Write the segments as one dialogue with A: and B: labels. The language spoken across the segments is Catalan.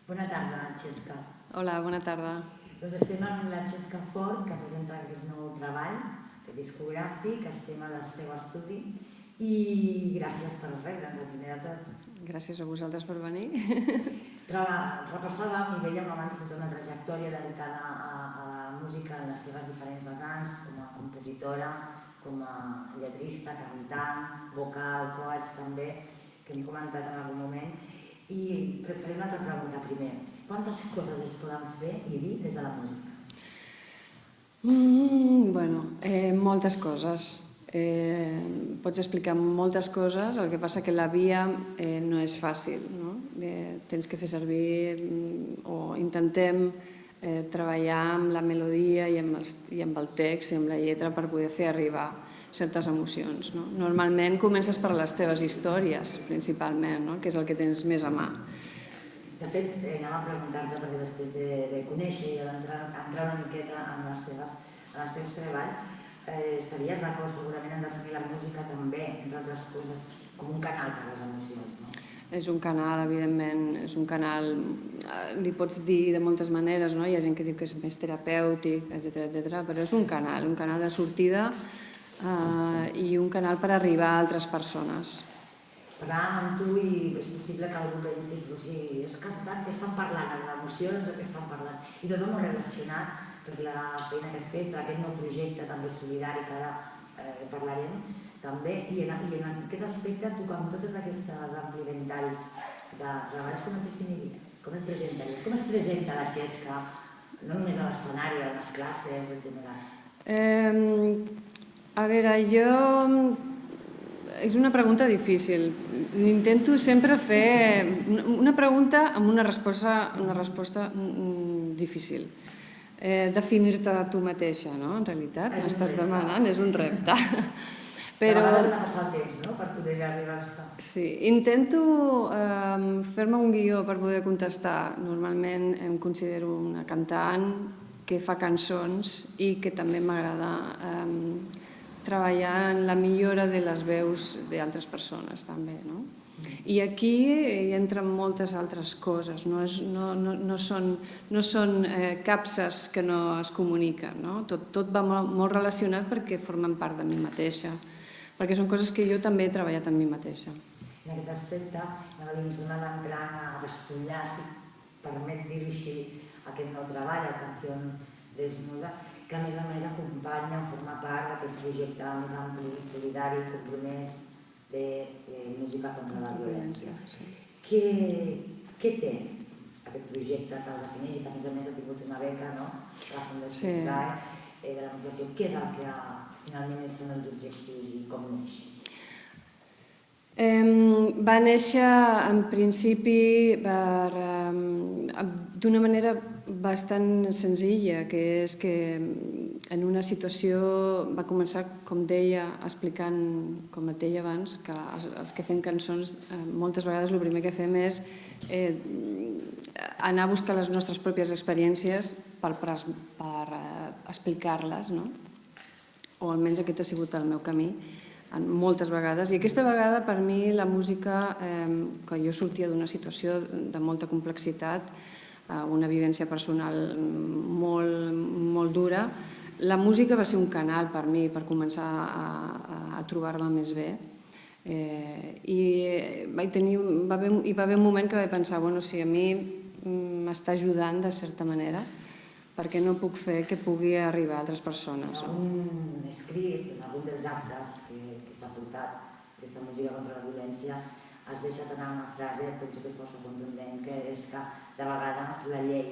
A: Bona tarda, Xesca.
B: Hola, bona tarda.
A: Doncs estem amb la Xesca Fort, que presenta aquest nou treball discogràfic, estem al seu estudi i gràcies per rebre'ns, el primer de tot.
B: Gràcies a vosaltres per venir.
A: Repassàvem i veiem abans tota una trajectòria dedicada a la música en les seves diferents vessants, com a compositora, com a lletrista, cantant, vocal, coach també, que hem comentat en algun moment. I et faré una altra pregunta primer. Quantes coses es poden fer i dir des de la música?
B: Moltes coses. Pots explicar moltes coses, el que passa que la via no és fàcil. Tens que fer servir, o intentem treballar amb la melodia i amb el text i amb la lletra per poder fer arribar certes emocions. Normalment comences per les teves històries, principalment, que és el que tens més a mà.
A: De fet, anava a preguntar-te, perquè després de conèixer i d'entrar una miqueta en els teus treballs, estaries d'acord segurament en definir la música també, entre altres coses, com un canal per a les emocions, no?
B: És un canal, evidentment, és un canal, li pots dir de moltes maneres, no? Hi ha gent que diu que és més terapèutic, etc., però és un canal de sortida i un canal per arribar a altres persones.
A: Parlàvem amb tu i és possible que algú pensi, si és cantant, què estan parlant? En l'emocions o què estan parlant? I tot molt relacionat, per la feina que has fet, per aquest nou projecte també solidari que ara parlarem també, i en aquest aspecte tu amb totes aquestes ampli ventall de treballs com et definiries? Com et presentaries? Com es presenta la Xesca, no només a l'escenari, a les classes, en general?
B: A veure, és una pregunta difícil. Intento sempre fer una pregunta amb una resposta difícil. Definir-te tu mateixa, no? En realitat, m'estàs demanant, és un repte.
A: A vegades ha de passar el temps, no?, per poder arribar a estar.
B: Sí, intento fer-me un guió per poder contestar. Normalment em considero una cantant que fa cançons i que també m'agrada treballar en la millora de les veus d'altres persones, també, no? I aquí hi entren moltes altres coses, no són capses que no es comuniquen, no? Tot va molt relacionat perquè formen part de mi mateixa, perquè són coses que jo també he treballat amb mi mateixa.
A: En aquest aspecte, ens anem entrant a despullar, si permets dir-ho així, aquest nou treball, la Canció Desnuda, que a més acompanya o forma part d'aquest projecte més ampli, solidari, compromès de música contra la violència. Què té aquest projecte que el defineix i que a més ha tingut una beca, no?, de la Fundació SGAE, de la motivació? Què és el que finalment són els objectius i com neix?
B: Va néixer, en principi, d'una manera bastant senzilla, que és que en una situació va començar, com deia, explicant, com et deia abans, que els que fem cançons moltes vegades el primer que fem és anar a buscar les nostres pròpies experiències per explicar-les, no? O almenys aquest ha sigut el meu camí moltes vegades, i aquesta vegada per mi la música, que jo sortia d'una situació de molta complexitat, una vivència personal molt dura, la música va ser un canal per mi per començar a trobar-me més bé, i va haver un moment que vaig pensar, si a mi m'està ajudant de certa manera, perquè no puc fer que pugui arribar a altres persones.
A: En algun escrit, en algun dels actes que s'ha portat aquesta música contra la violència, has deixat anar una frase, penso que força contundent, que és que de vegades la llei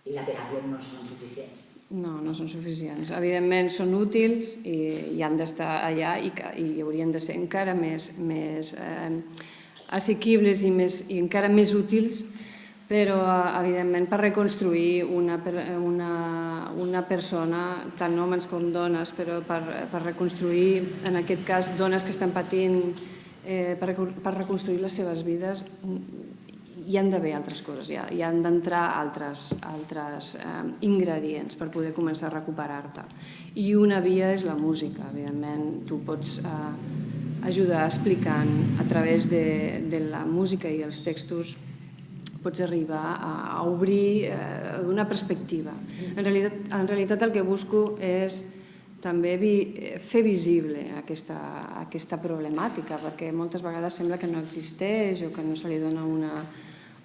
A: i la teràpia no són suficients.
B: No són suficients. Evidentment són útils i han d'estar allà i haurien de ser encara més assequibles i encara més útils, però, evidentment, per reconstruir una persona, tant homes com dones, però per reconstruir, en aquest cas, dones que estan patint, per reconstruir les seves vides, hi han d'haver altres coses, hi han d'entrar altres ingredients per poder començar a recuperar-te. I una via és la música, evidentment. Tu pots ajudar explicant a través de la música i els textos pots arribar a obrir una perspectiva. En realitat el que busco és també fer visible aquesta problemàtica, perquè moltes vegades sembla que no existeix o que no se li dona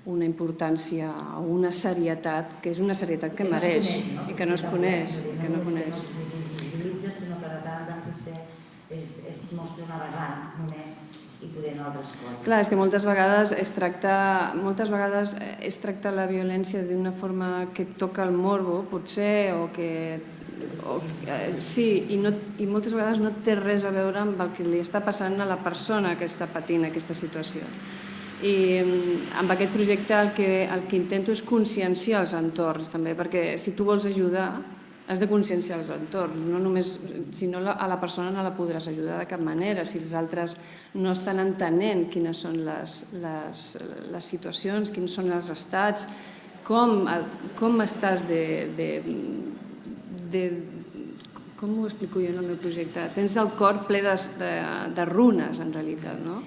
B: una importància o una serietat, que és una serietat que mereix i que no es coneix.
A: Que no es visibilitza, sinó que de tant en tant potser es mostra una vegant només i poder en altres coses.
B: Clar, és que moltes vegades es tracta la violència d'una forma que toca el morbo, potser, o que... Sí, i moltes vegades no té res a veure amb el que li està passant a la persona que està patint aquesta situació. I amb aquest projecte el que intento és conscienciar els entorns també, perquè si tu vols ajudar has de conscienciar els entorns, no només, si no a la persona no la podràs ajudar de cap manera, si els altres no estan entenent quines són les situacions, quins són els estats, com estàs com ho explico jo en el meu projecte? Tens el cor ple de runes, en realitat, no?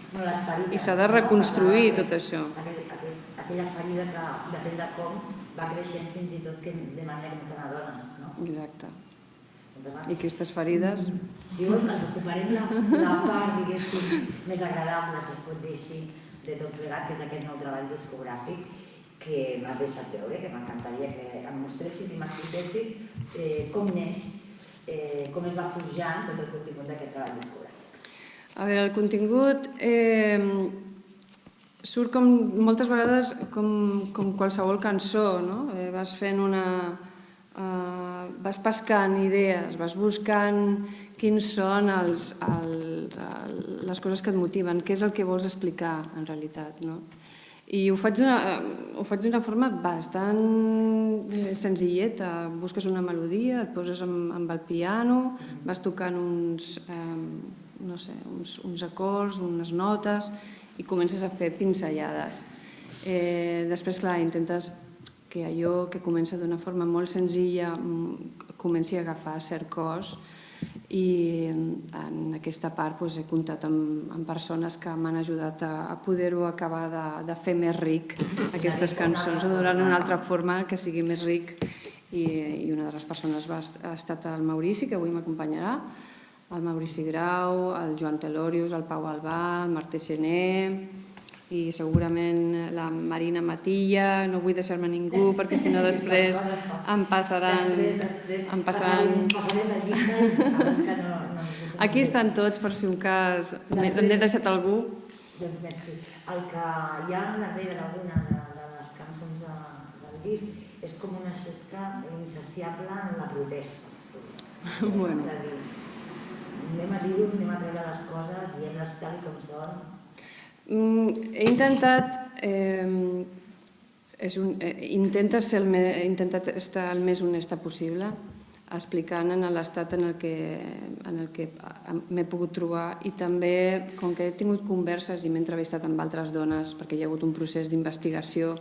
B: I s'ha de reconstruir tot això.
A: Aquella ferida que, depèn de com, va creixent fins i tot de manera que no te n'adones, no?
B: Exacte. I aquestes ferides...
A: Si vols, recuperem la part, diguéssim, més agradable, si es pot dir així, de tot plegat, que és aquest nou treball discogràfic, que m'has deixat veure, que m'encantaria que em mostressis i m'expliquessis com neix, com es va forjant tot el contingut d'aquest treball discogràfic.
B: A veure, el contingut surt moltes vegades com qualsevol cançó, no? Vas fent vas pescant idees, vas buscant quins són les coses que et motiven, què és el que vols explicar en realitat, no? I ho faig d'una forma bastant senzilleta. Busques una melodia, et poses amb el piano, vas tocant uns acords, unes notes i comences a fer pinzellades. Després, clar, intentes que allò que comença d'una forma molt senzilla comenci a agafar cert cos, i en aquesta part he comptat amb persones que m'han ajudat a poder-ho acabar de fer més ric, aquestes cançons, o donar-li una altra forma que sigui més ric. I una de les persones ha estat el Maurici, que avui m'acompanyarà, el Maurici Grau, el Joan Telorius, el Pau Albà, el Martí Xené, i segurament la Marina Matilla, no vull deixar-me ningú perquè si no després em passaran... Aquí estan tots, per si un cas n'he deixat algú.
A: Doncs merci. El que hi ha darrere d'alguna de les cançons del disc és com una xesca insaciable en la protesta. Anem a dir-ho, anem a treure les coses, diem-les tal com són.
B: He intentat estar el més honesta possible, explicant en l'estat en el que m'he pogut trobar, i també, com que he tingut converses i m'he entrevistat amb altres dones, perquè hi ha hagut un procés d'investigació,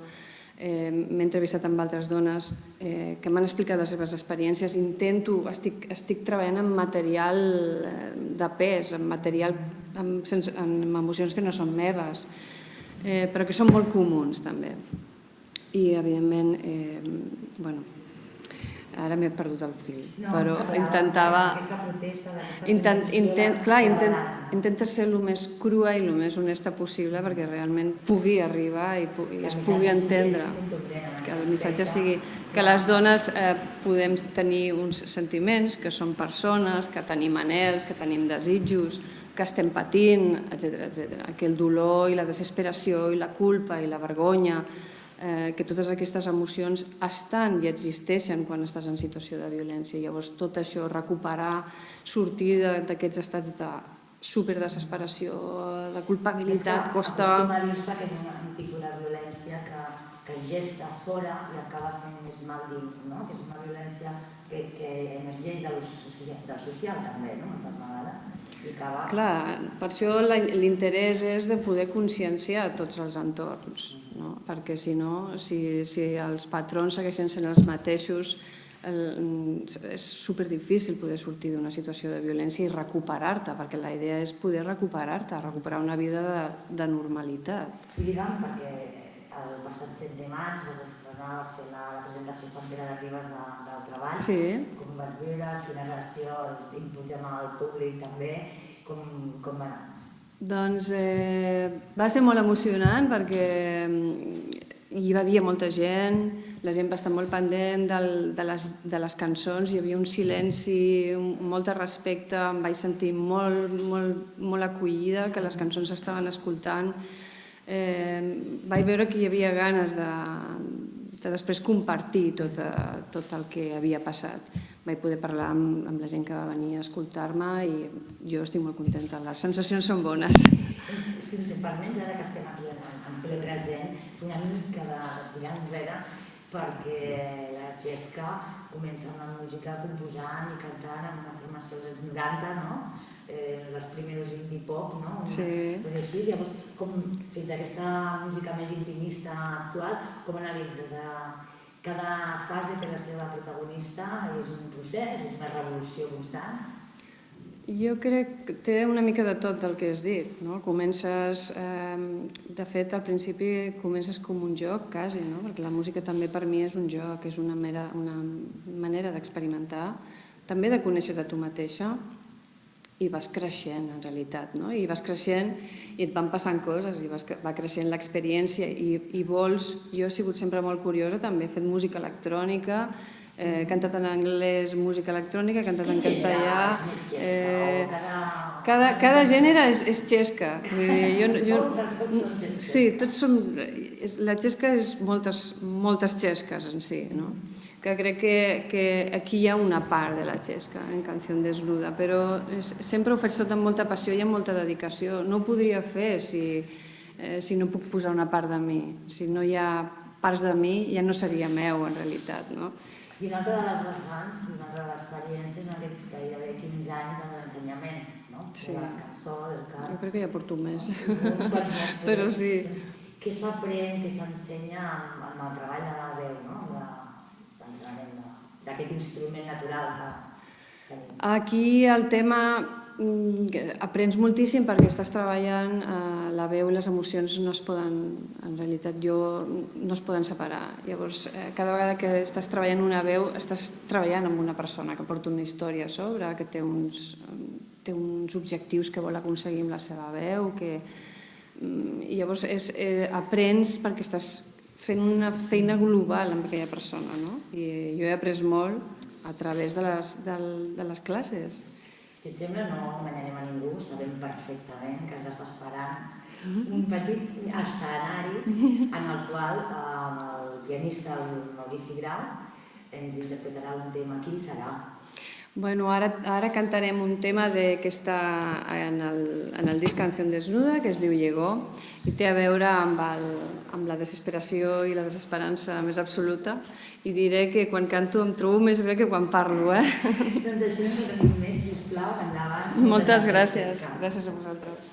B: m'he entrevistat amb altres dones que m'han explicat les seves experiències. Estic treballant amb material de pes, amb emocions que no són meves, però que són molt comuns també. I evidentment, ara m'he perdut el fil, però intentava... Intenta ser el més crua i el més honesta possible perquè realment pugui arribar i es pugui entendre, que el missatge sigui que les dones podem tenir uns sentiments, que som persones, que tenim anhels, que tenim desitjos, que estem patint, etc. Que el dolor i la desesperació i la culpa i la vergonya, que totes aquestes emocions estan i existeixen quan estàs en situació de violència. Llavors tot això, recuperar, sortir d'aquests estats de superdesesperació, de culpabilitat, costa...
A: Acostuma a dir-se que és un tipus de violència que es gesta fora i acaba fent més mal dins, que és una violència que emergeix del social també, moltes vegades.
B: Clar, per això l'interès és de poder conscienciar tots els entorns, perquè si no, si els patrons segueixen sent els mateixos, és superdifícil poder sortir d'una situació de violència i recuperar-te, perquè la idea és poder recuperar-te, recuperar una vida de normalitat.
A: I diguem, perquè el passat 7 de maig vas estrenar, vas fer la presentació a Sant Pere de Ribes del treball.
B: Sí.
A: Com ho vas viure? Quina relació, els inputs amb el públic també? Com va anar?
B: Doncs va ser molt emocionant perquè hi havia molta gent, la gent va estar molt pendent de les cançons, hi havia un silenci, molt de respecte, em vaig sentir molt acollida, que les cançons s'estaven escoltant. Vaig veure que hi havia ganes de després compartir tot el que havia passat. Vaig poder parlar amb la gent que va venir a escoltar-me i jo estic molt contenta. Les sensacions són bones.
A: Si ens permets, ara que estem aquí en ple present, fer una mica de tirar enrere perquè la Xesca comença amb la música composant i cantant en una formació dels anys 90, no? Els primers indie pop, no?
B: Sí.
A: Així, llavors, fins a aquesta música més intimista actual, com analitzes? Cada fase té la seva protagonista, és un procés, és una revolució constant?
B: Jo crec que té una mica de tot el que has dit, no? Comences, de fet, al principi comences com un joc, quasi, no? Perquè la música també per mi és un joc, és una manera d'experimentar, també de conèixer-te tu mateixa, i vas creixent, en realitat, no? I vas creixent i et van passant coses, i va creixent l'experiència, i vols... Jo he sigut sempre molt curiosa, també he fet música electrònica, he cantat en anglès música electrònica, he cantat en castellà... Cada gènere és xesca.
A: Tots són xesques.
B: Sí, tots som... La xesca és moltes xesques en si, no? Que crec que aquí hi ha una part de la xesca en Canción Desnuda, però sempre ho faig tot amb molta passió i amb molta dedicació. No ho podria fer si no puc posar una part de mi. Si no hi ha parts de mi, ja no seria meu, en realitat, no?
A: I una altra de les vessants, una altra de l'experiència, són aquests gairebé 15 anys amb l'ensenyament, no?
B: Sí.
A: De la cançó, del cant.
B: Jo crec que ja porto més.
A: Uns quants més.
B: Però sí.
A: Què s'aprèn, què s'ensenya amb el treball de la veu, no? D'aquest instrument natural que tenim.
B: Aquí el tema aprens moltíssim perquè estàs treballant la veu i les emocions no es poden, en realitat no es poden separar. Llavors, cada vegada que estàs treballant una veu, estàs treballant amb una persona que porta una història a sobre, que té uns objectius que vol aconseguir amb la seva veu, i llavors aprens perquè estàs fent una feina global amb aquella persona, no? I jo he après molt a través de les classes.
A: Si et sembla, no enganyarem a ningú, sabem perfectament que ens està esperant un petit escenari en el qual el pianista, el Maurici Grau, ens interpretarà un tema. Quin serà?
B: Bueno, ara cantarem un tema que està en el disc Canción Desnuda, que es diu Llegó, i té a veure amb la desesperació i la desesperança més absoluta, i diré que quan canto em trobo més bé que quan parlo,
A: Doncs així no tenim més, sisplau, endavant.
B: Moltes gràcies. Gràcies a vosaltres.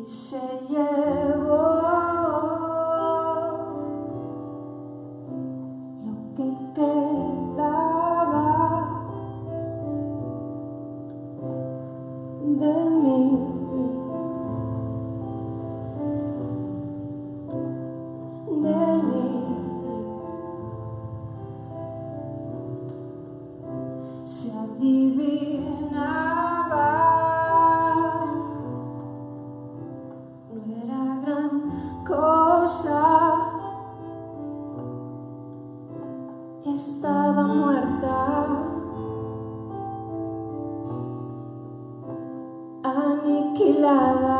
C: Y se llevó lo que quedaba de mí. Se adivinaba, no era gran cosa, ya estaba muerta, aniquilada.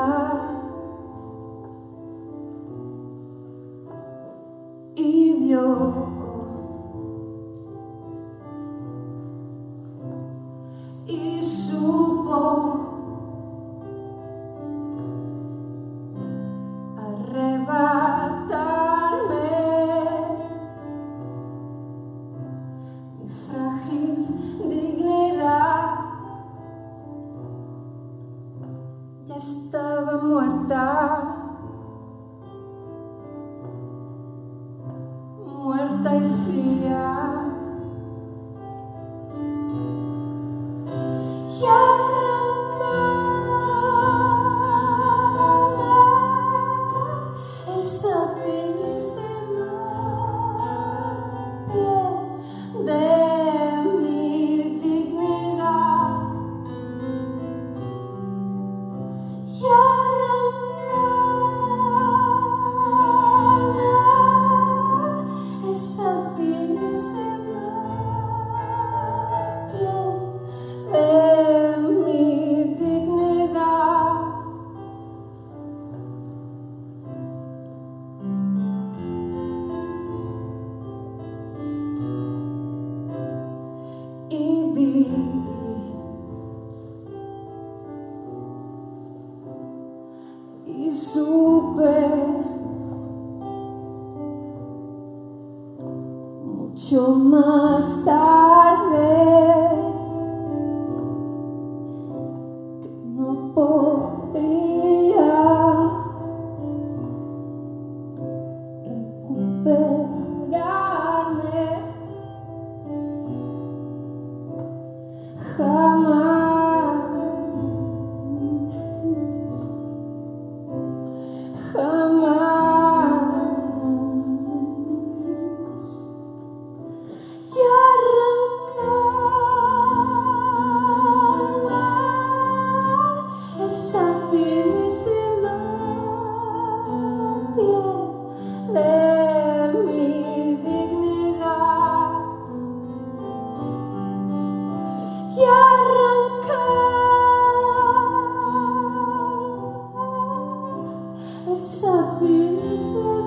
C: y supo arrebatarme mi frágil dignidad. Ya estaba muerta, muerta y fría. Y arrancarme esa finísima piel de mi dignidad. Y arrancarme esa finísima piel de mi dignidad. Y vi y supe mucho más tarde que no podría recuperarme jamás, jamás. Y arrancarme esa finísima piel de mi dignidad. Y arrancar esa finísima